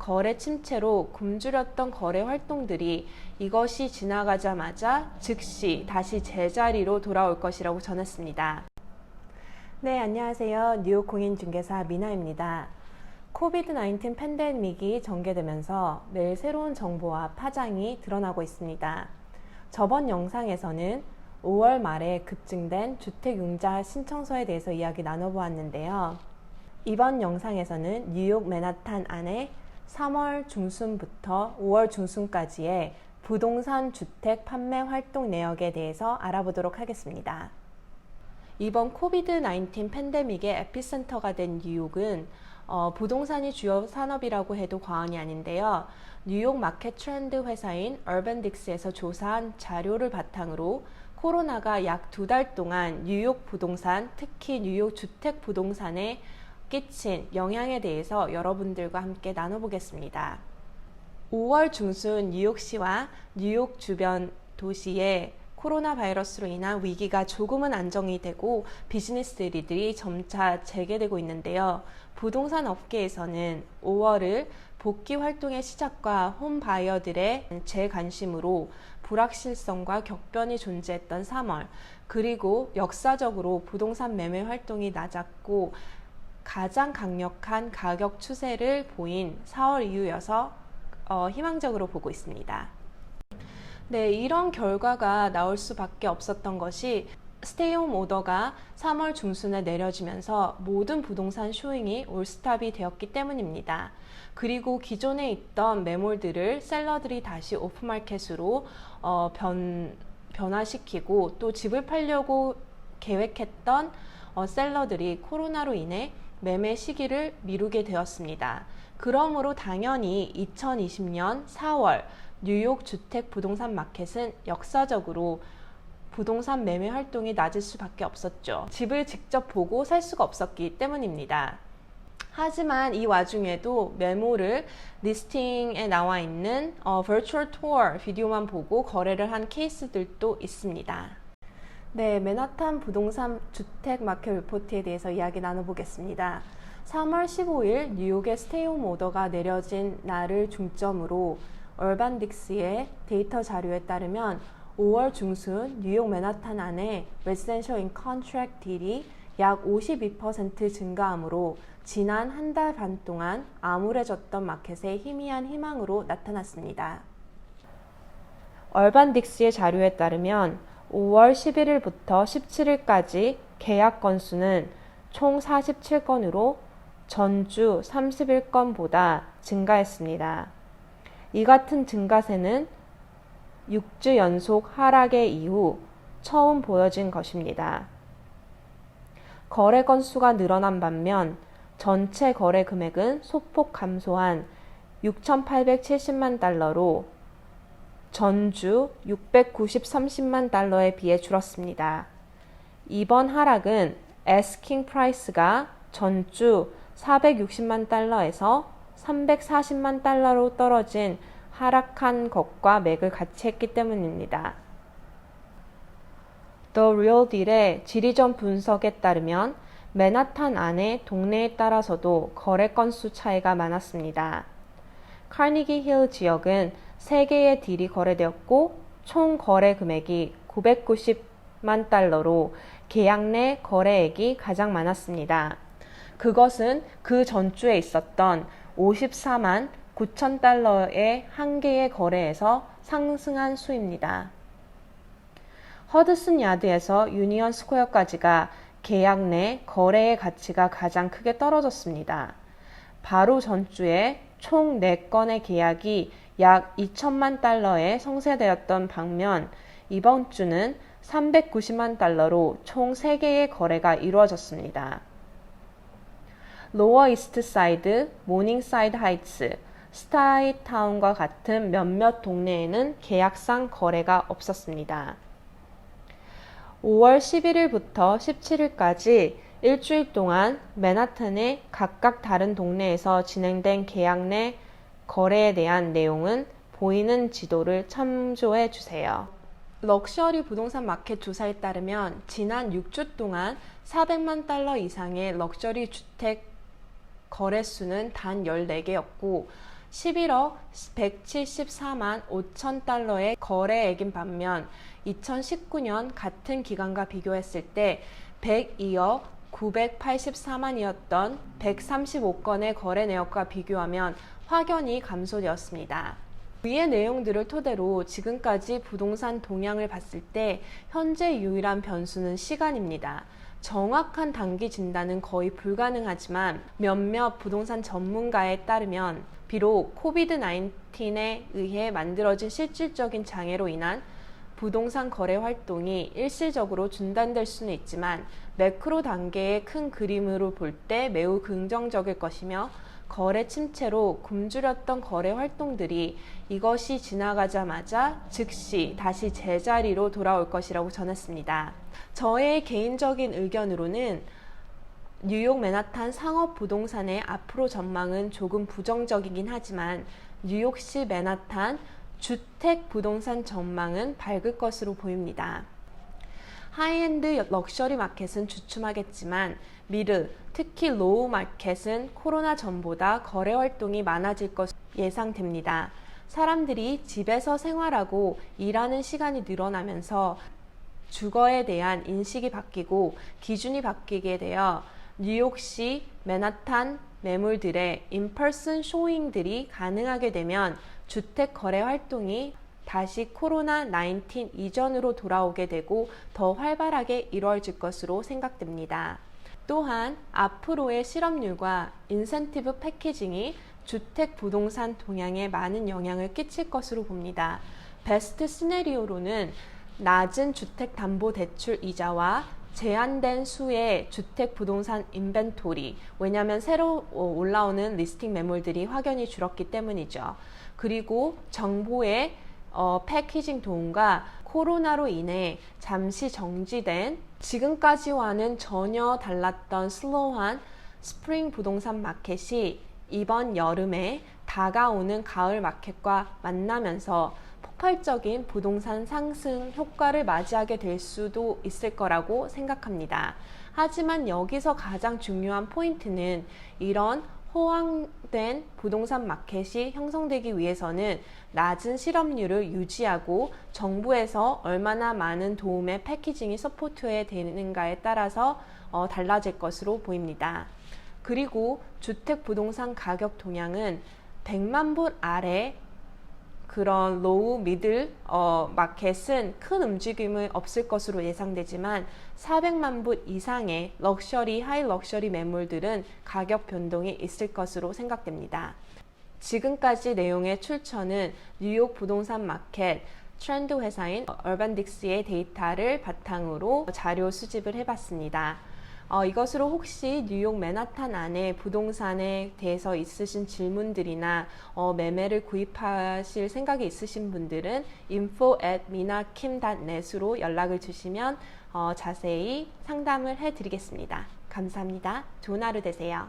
거래 침체로 굶주렸던 거래 활동들이 이것이 지나가자마자 즉시 다시 제자리로 돌아올 것이라고 전했습니다. 네, 안녕하세요. 뉴욕 공인중개사 미나입니다. 코비드-19 팬데믹이 전개되면서 매일 새로운 정보와 파장이 드러나고 있습니다. 저번 영상에서는 5월 말에 급증된 주택융자 신청서에 대해서 이야기 나눠보았는데요. 이번 영상에서는 뉴욕 맨하탄 안에 3월 중순부터 5월 중순까지의 부동산 주택 판매 활동 내역에 대해서 알아보도록 하겠습니다. 이번 코비드-19 팬데믹의 에피센터가 된 뉴욕은 부동산이 주요 산업이라고 해도 과언이 아닌데요. 뉴욕 마켓 트렌드 회사인 얼밴딕스에서 조사한 자료를 바탕으로 코로나가 약 2달 동안 뉴욕 부동산, 특히 뉴욕 주택 부동산에 끼친 영향에 대해서 여러분들과 함께 나눠보겠습니다. 5월 중순 뉴욕시와 뉴욕 주변 도시에 코로나 바이러스로 인한 위기가 조금은 안정이 되고 비즈니스들이 점차 재개되고 있는데요. 부동산 업계에서는 5월을 복귀 활동의 시작과 홈바이어들의 재관심으로 불확실성과 격변이 존재했던 3월, 그리고 역사적으로 부동산 매매 활동이 낮았고 가장 강력한 가격 추세를 보인 4월 이후여서 희망적으로 보고 있습니다. 네, 이런 결과가 나올 수밖에 없었던 것이 스테이홈 오더가 3월 중순에 내려지면서 모든 부동산 쇼잉이 올스탑이 되었기 때문입니다. 그리고 기존에 있던 매물들을 셀러들이 다시 오프마켓으로 변화시키고 또 집을 팔려고 계획했던 셀러들이 코로나로 인해 매매 시기를 미루게 되었습니다. 그러므로 당연히 2020년 4월 뉴욕 주택 부동산 마켓은 역사적으로 부동산 매매 활동이 낮을 수밖에 없었죠. 집을 직접 보고 살 수가 없었기 때문입니다. 하지만 이 와중에도 매물을 리스팅에 나와 있는 virtual tour 비디오만 보고 거래를 한 케이스들도 있습니다. 네, 맨하탄 부동산 주택 마켓 리포트에 대해서 이야기 나눠보겠습니다. 3월 15일 뉴욕의 스테이홈 오더가 내려진 날을 중점으로 얼반딕스의 데이터 자료에 따르면 5월 중순 뉴욕 맨하탄 안에 레지던셜 인 컨트랙트 딜이 약 52% 증가하므로 지난 한 달 반 동안 암울해졌던 마켓의 희미한 희망으로 나타났습니다. 얼반딕스의 자료에 따르면 5월 11일부터 17일까지 계약 건수는 총 47건으로 전주 31건보다 증가했습니다. 이 같은 증가세는 6주 연속 하락의 이후 처음 보여진 것입니다. 거래 건수가 늘어난 반면 전체 거래 금액은 소폭 감소한 6,870만 달러로 전주 693만 달러에 비해 줄었습니다. 이번 하락은 애스킹 프라이스가 전주 460만 달러에서 340만 달러로 떨어진 하락한 것과 맥을 같이 했기 때문입니다. The Real Deal의 지리전 분석에 따르면 맨하탄 안의 동네에 따라서도 거래 건수 차이가 많았습니다. 카니기 힐 지역은 3개의 딜이 거래되었고 총 거래 금액이 990만 달러로 계약 내 거래액이 가장 많았습니다. 그것은 그 전주에 있었던 54만 9천 달러의 한 개의 거래에서 상승한 수입니다. 허드슨 야드에서 유니언 스퀘어까지가 계약 내 거래의 가치가 가장 크게 떨어졌습니다. 바로 전주에 총 4건의 계약이 약 2천만 달러에 성사되었던 반면 이번 주는 390만 달러로 총 3개의 거래가 이루어졌습니다. 로어 이스트 사이드, 모닝 사이드 하이츠, 스타이타운과 같은 몇몇 동네에는 계약상 거래가 없었습니다. 5월 11일부터 17일까지 일주일 동안 맨하탄의 각각 다른 동네에서 진행된 계약 내 거래에 대한 내용은 보이는 지도를 참조해 주세요. 럭셔리 부동산 마켓 조사에 따르면 지난 6주 동안 400만 달러 이상의 럭셔리 주택 거래수는 단 14개였고 11억 174만 5천 달러의 거래액인 반면 2019년 같은 기간과 비교했을 때 102억 984만이었던 135건의 거래 내역과 비교하면 확연히 감소되었습니다. 위의 내용들을 토대로 지금까지 부동산 동향을 봤을 때 현재 유일한 변수는 시간입니다. 정확한 단기 진단은 거의 불가능하지만 몇몇 부동산 전문가에 따르면 비록 코비드-19에 의해 만들어진 실질적인 장애로 인한 부동산 거래 활동이 일시적으로 중단될 수는 있지만 매크로 단계의 큰 그림으로 볼 때 매우 긍정적일 것이며 거래 침체로 굶주렸던 거래 활동들이 이것이 지나가자마자 즉시 다시 제자리로 돌아올 것이라고 전했습니다. 저의 개인적인 의견으로는 뉴욕 맨하탄 상업 부동산의 앞으로 전망은 조금 부정적이긴 하지만 뉴욕시 맨하탄 주택 부동산 전망은 밝을 것으로 보입니다. 하이엔드 럭셔리 마켓은 주춤하겠지만 미드, 특히 로우 마켓은 코로나 전보다 거래 활동이 많아질 것으로 예상됩니다. 사람들이 집에서 생활하고 일하는 시간이 늘어나면서 주거에 대한 인식이 바뀌고 기준이 바뀌게 되어 뉴욕시 맨하탄 매물들의 인펄슨 쇼잉들이 가능하게 되면 주택 거래 활동이 다시 코로나19 이전으로 돌아오게 되고 더 활발하게 이루어질 것으로 생각됩니다. 또한 앞으로의 실업률과 인센티브 패키징이 주택 부동산 동향에 많은 영향을 끼칠 것으로 봅니다. 베스트 시나리오로는 낮은 주택담보대출 이자와 제한된 수의 주택 부동산 인벤토리, 왜냐하면 새로 올라오는 리스팅 매물들이 확연히 줄었기 때문이죠. 그리고 정부의 패키징 도움과 코로나로 인해 잠시 정지된 지금까지와는 전혀 달랐던 슬로우한 스프링 부동산 마켓이 이번 여름에 다가오는 가을 마켓과 만나면서 폭발적인 부동산 상승 효과를 맞이하게 될 수도 있을 거라고 생각합니다. 하지만 여기서 가장 중요한 포인트는 이런 호황된 부동산 마켓이 형성되기 위해서는 낮은 실업률을 유지하고 정부에서 얼마나 많은 도움의 패키징이 서포트해야 되는가에 따라서 달라질 것으로 보입니다. 그리고 주택 부동산 가격 동향은 100만 불 아래 그런 로우 미들 마켓은 큰 움직임은 없을 것으로 예상되지만 400만 불 이상의 럭셔리, 하이 럭셔리 매물들은 가격 변동이 있을 것으로 생각됩니다. 지금까지 내용의 출처는 뉴욕 부동산 마켓 트렌드 회사인 얼반딕스의 데이터를 바탕으로 자료 수집을 해봤습니다. 이것으로 혹시 뉴욕 맨하탄 안에 부동산에 대해서 있으신 질문들이나 매매를 구입하실 생각이 있으신 분들은 info@minakim.net으로 연락을 주시면 자세히 상담을 해드리겠습니다. 감사합니다. 좋은 하루 되세요.